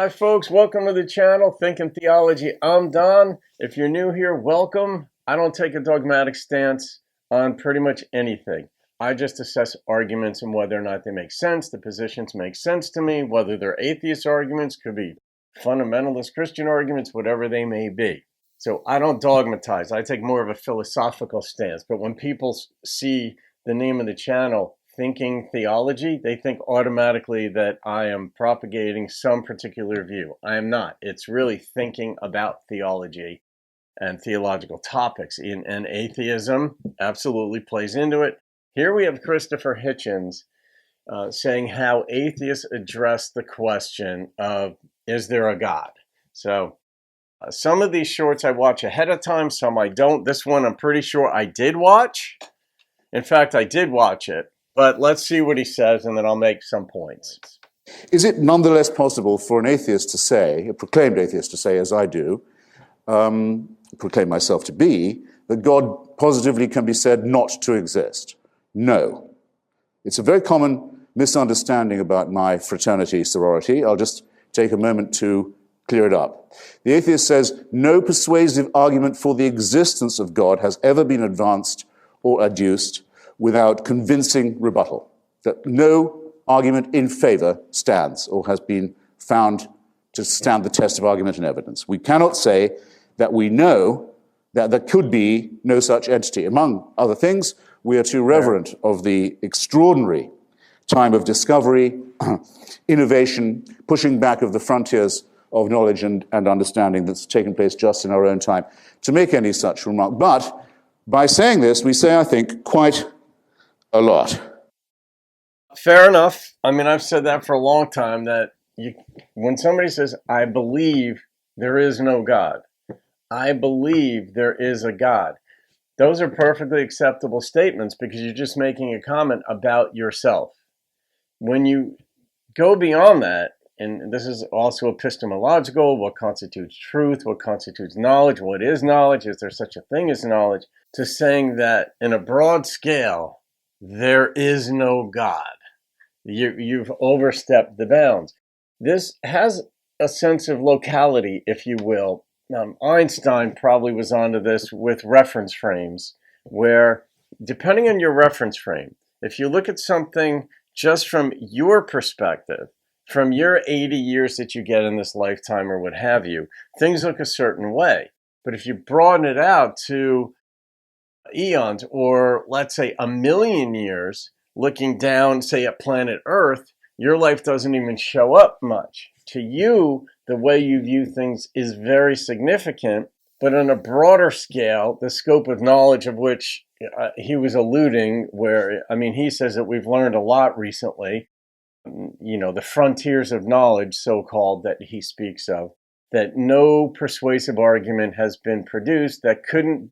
Hi, folks. Welcome to the channel, Thinking Theology. I'm Don. If you're new here, welcome. I don't take a dogmatic stance on pretty much anything. I just assess arguments and whether or not they make sense. The positions make sense to me, whether they're atheist arguments, could be fundamentalist Christian arguments, whatever they may be. So I don't dogmatize. I take more of a philosophical stance. But when people see the name of the channel, Thinking Theology, they think automatically that I am propagating some particular view. I am not. It's really thinking about theology and theological topics. And atheism absolutely plays into it. Here we have Christopher Hitchens saying how atheists address the question of, is there a God? So some of these shorts I watch ahead of time, some I don't. This one I'm pretty sure I did watch. In fact, I did watch it. But let's see what he says, and then I'll make some points. Is it nonetheless possible for an atheist to say, a proclaimed atheist to say, as I do, proclaim myself to be, that God positively can be said not to exist? No. It's a very common misunderstanding about my fraternity, sorority. I'll just take a moment to clear it up. The atheist says, no persuasive argument for the existence of God has ever been advanced or adduced without convincing rebuttal, that no argument in favor stands or has been found to stand the test of argument and evidence. We cannot say that we know that there could be no such entity. Among other things, we are too reverent of the extraordinary time of discovery, innovation, pushing back of the frontiers of knowledge and understanding that's taken place just in our own time to make any such remark. But by saying this, we say, I think, quite a lot. Fair enough. I mean, I've said that for a long time, that when somebody says, I believe there is no God, I believe there is a God, those are perfectly acceptable statements because you're just making a comment about yourself. When you go beyond that, and this is also epistemological, what constitutes truth, what constitutes knowledge, what is knowledge, is there such a thing as knowledge, to saying that in a broad scale, there is no God. You've overstepped the bounds. This has a sense of locality, if you will. Einstein probably was onto this with reference frames, where depending on your reference frame, if you look at something just from your perspective, from your 80 years that you get in this lifetime or what have you, things look a certain way. But if you broaden it out to eons, or let's say a million years, looking down, say, at planet Earth, your life doesn't even show up much. To you, the way you view things is very significant, but on a broader scale, the scope of knowledge of which he was alluding, where, I mean, he says that we've learned a lot recently, the frontiers of knowledge, so-called, that he speaks of, that no persuasive argument has been produced that couldn't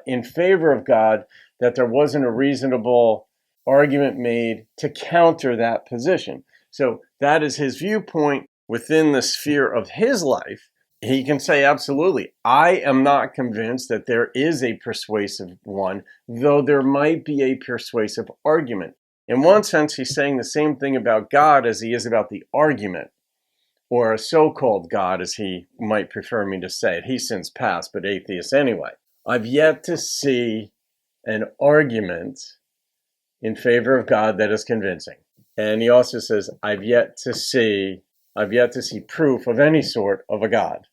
in favor of God, that there wasn't a reasonable argument made to counter that position. So that is his viewpoint within the sphere of his life. He can say, absolutely, I am not convinced that there is a persuasive one, though there might be a persuasive argument. In one sense, he's saying the same thing about God as he is about the argument, or a so-called God, as he might prefer me to say it. He's since passed, but atheist anyway. I've yet to see an argument in favor of God that is convincing. And he also says, I've yet to see proof of any sort of a God.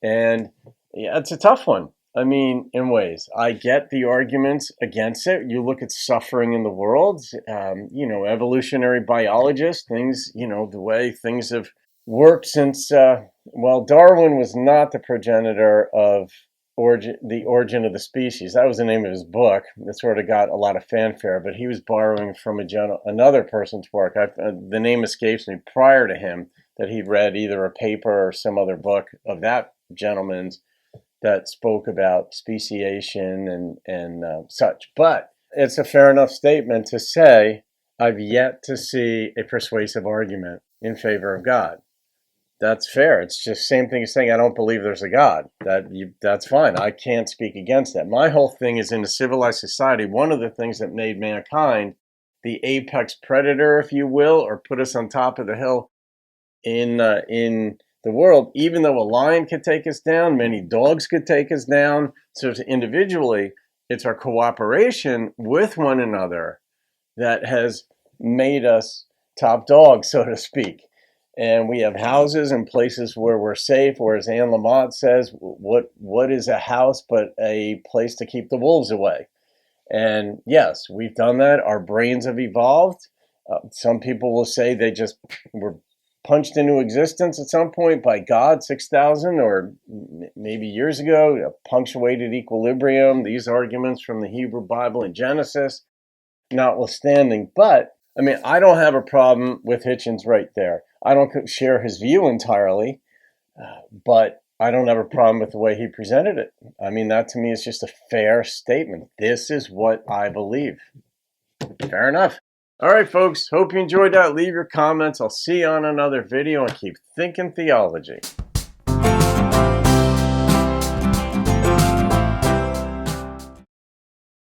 And yeah, it's a tough one. I mean, in ways, I get the arguments against it. You look at suffering in the world, evolutionary biologists, things, the way things have worked since, Darwin was not the progenitor of the Origin of the Species. That was the name of his book. That sort of got a lot of fanfare, but he was borrowing from another person's work. The name escapes me, prior to him, that he'd read either a paper or some other book of that gentleman's that spoke about speciation and such. But it's a fair enough statement to say, I've yet to see a persuasive argument in favor of God. That's fair. It's just same thing as saying, I don't believe there's a God. That's fine. I can't speak against that. My whole thing is, in a civilized society, one of the things that made mankind the apex predator, if you will, or put us on top of the hill in the world, even though a lion could take us down, many dogs could take us down. So individually, it's our cooperation with one another that has made us top dogs, so to speak. And we have houses and places where we're safe, or as Anne Lamott says, what is a house but a place to keep the wolves away? And yes, we've done that. Our brains have evolved. Some people will say they just were punched into existence at some point by God 6,000 or maybe years ago, a punctuated equilibrium, these arguments from the Hebrew Bible in Genesis notwithstanding. But, I mean, I don't have a problem with Hitchens right there. I don't share his view entirely, but I don't have a problem with the way he presented it. I mean, that to me is just a fair statement. This is what I believe. Fair enough. All right, folks. Hope you enjoyed that. Leave your comments. I'll see you on another video, and keep thinking theology.